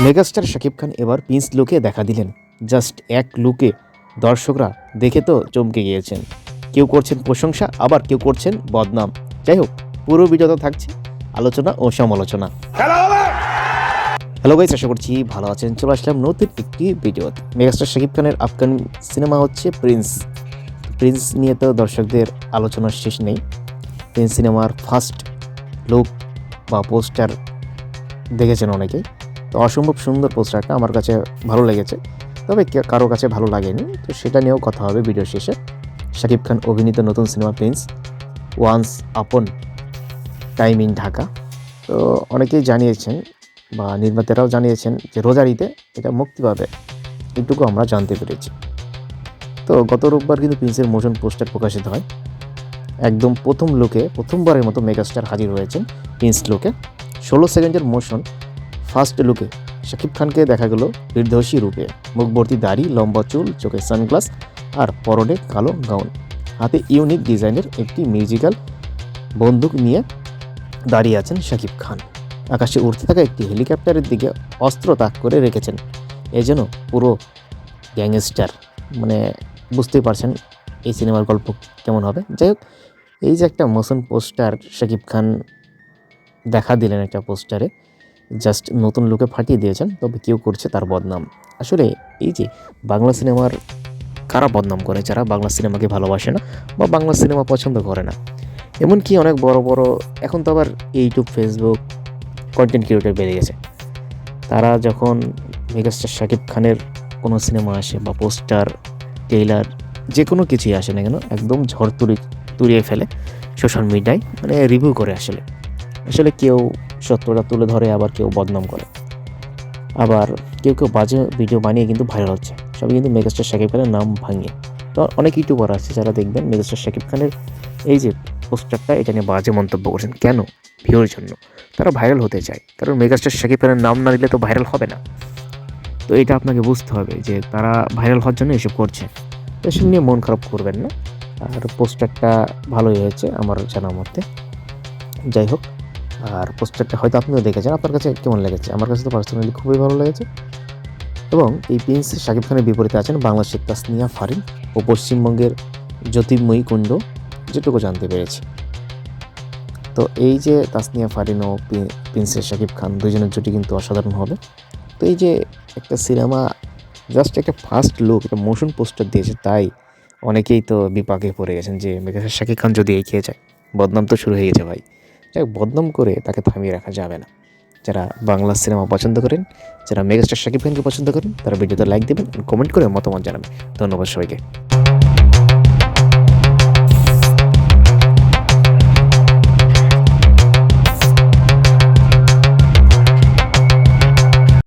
Megastar Shakib Khan এবার Prince লুকে দেখা দিলেন। জাস্ট এক লুকে দর্শকরা দেখে তো চমকে গিয়েছেন। কেউ করছেন প্রশংসা, আবার কেউ করছেন বদনাম। যাই হোক, পুরো ভিডিওতে থাকছে আলোচনা ও সমালোচনা। হ্যালো গাইস, আশা করছি ভালো আছেন। চলে আসলাম নতুন একটি ভিডিওতে। মেগাস্টার শাকিব খানের আপকামিং সিনেমা হচ্ছে প্রিন্স। প্রিন্স নিয়ে তো দর্শকদের আলোচনার শেষ নেই। প্রিন্স সিনেমার ফার্স্ট লুক বা পোস্টার দেখেছেন অনেকেই। তো অসম্ভব সুন্দর পোস্টারটা আমার কাছে ভালো লেগেছে, তবে কারো কাছে ভালো লাগেনি। তো সেটা নিয়েও কথা হবে ভিডিও শেষে। শাকিব খান অভিনীত নতুন সিনেমা Prince, once upon time in Dhaka. তো অনেকেই জানিয়েছেন বা নির্মাতারাও জানিয়েছেন যে রোজার ঈদে এটা মুক্তি পাবে, এটুকু আমরা জানতে পেরেছি। তো গত রোববার কিন্তু প্রিন্সের মোশন পোস্টার প্রকাশিত হয়। একদম প্রথম লুকে প্রথমবারের মতো মেগাস্টার হাজির হয়েছেন প্রিন্স লুকে। 16 সেকেন্ডের মোশন ফার্স্ট লুকে শাকিব খানকে দেখা গেল নির্দোষী রূপে, মুখ ভর্তি দাড়ি, লম্বা চুল, চোখে সানগ্লাস আর পরনে কালো গাউন। হাতে ইউনিক ডিজাইনের একটি মিউজিক্যাল বন্দুক নিয়ে দাঁড়িয়ে আছেন শাকিব খান। আকাশে উড়তে থাকা একটি হেলিকপ্টারের দিকে অস্ত্র তাক করে রেখেছেন। এ যেন পুরো গ্যাংস্টার, মানে বুঝতেই পারছেন এই সিনেমার গল্প কেমন হবে। যাই হোক, এই যে একটা মোশন পোস্টার শাকিব খান দেখা দিলেন একটা পোস্টারে, জাস্ট নতুন লুকে ফাটিয়ে দিয়েছেন। তবে কেউ করছে তার বদনাম। আসলে এই যে বাংলা সিনেমার কারা বদনাম করে? যারা বাংলা সিনেমাকে ভালোবাসে না বা বাংলা সিনেমা পছন্দ করে না। এমনকি অনেক বড় বড়, এখন তো আবার ইউটিউব, ফেসবুক কন্টেন্ট ক্রিয়েটর বেড়ে গেছে। তারা যখন মেগাস্টার শাকিব খানের কোনো সিনেমা আসে বা পোস্টার, ট্রেইলার, যে কোনো কিছুই আসে না কেন, একদম তুড়িয়ে ফেলে সোশ্যাল মিডিয়ায়, মানে রিভিউ করে। আসলে কেউ সত্যটা তুলে ধরে, আবার কেউ বদনাম করে, আবার কেউ বাজে ভিডিও বানিয়ে কিন্তু ভাইরাল হচ্ছে। সবই কিন্তু মেগাস্টার শাকিব খানের নাম ভাঙিয়ে। তো অনেক ইউটিউবার আছে যারা দেখবেন মেগাস্টার শাকিব খানের এই যে পোস্টারটা, এটা নিয়ে বাজে মন্তব্য করছেন। কেন? ভিউর জন্য। তারা ভাইরাল হতে চায়, কারণ মেগাস্টার শাকিব খানের নাম না দিলে তো ভাইরাল হবে না। তো এটা আপনাকে বুঝতে হবে যে তারা ভাইরাল হওয়ার জন্য এসব করছে। তো এসব নিয়ে মন খারাপ করবেন না। আর পোস্টারটা ভালোই হয়েছে আমার জানা মতে। যাই হোক, আর পোস্টারটা হয়তো আপনিও দেখেছেন, আপনার কাছে কেমন লেগেছে? আমার কাছে তো পার্সোনালি খুবই ভালো লেগেছে। এবং এই প্রিন্স শাকিব খানের বিপরীতে আছেন বাংলাদেশের তাসনিয়া ফারিন ও পশ্চিমবঙ্গের জ্যোতির্ময়ী কুণ্ড, যেটুকু জানতে পেরেছি। তো এই যে তাসনিয়া ফারিন ও প্রিন্সেস শাকিব খান, দুজনের জুটি কিন্তু অসাধারণ হবে। তো এই যে একটা সিনেমা জাস্ট একটা ফার্স্ট লুক, একটা মোশন পোস্টার দিয়েছে, তাই অনেকেই তো বিপাকে পড়ে গেছেন যে মেগাস্টার শাকিব খান যদি এগিয়ে যায়, বদনাম তো শুরু হয়ে গেছে ভাই। যাই, বদনাম করে তাকে থামিয়ে রাখা যাবে না। যারা বাংলা সিনেমা পছন্দ করেন, যারা মেগাস্টার শাকিব খানকে পছন্দ করেন, তারা ভিডিওতে লাইক দেবেন, কমেন্ট করে মতামত জানাবেন। ধন্যবাদ সবাইকে।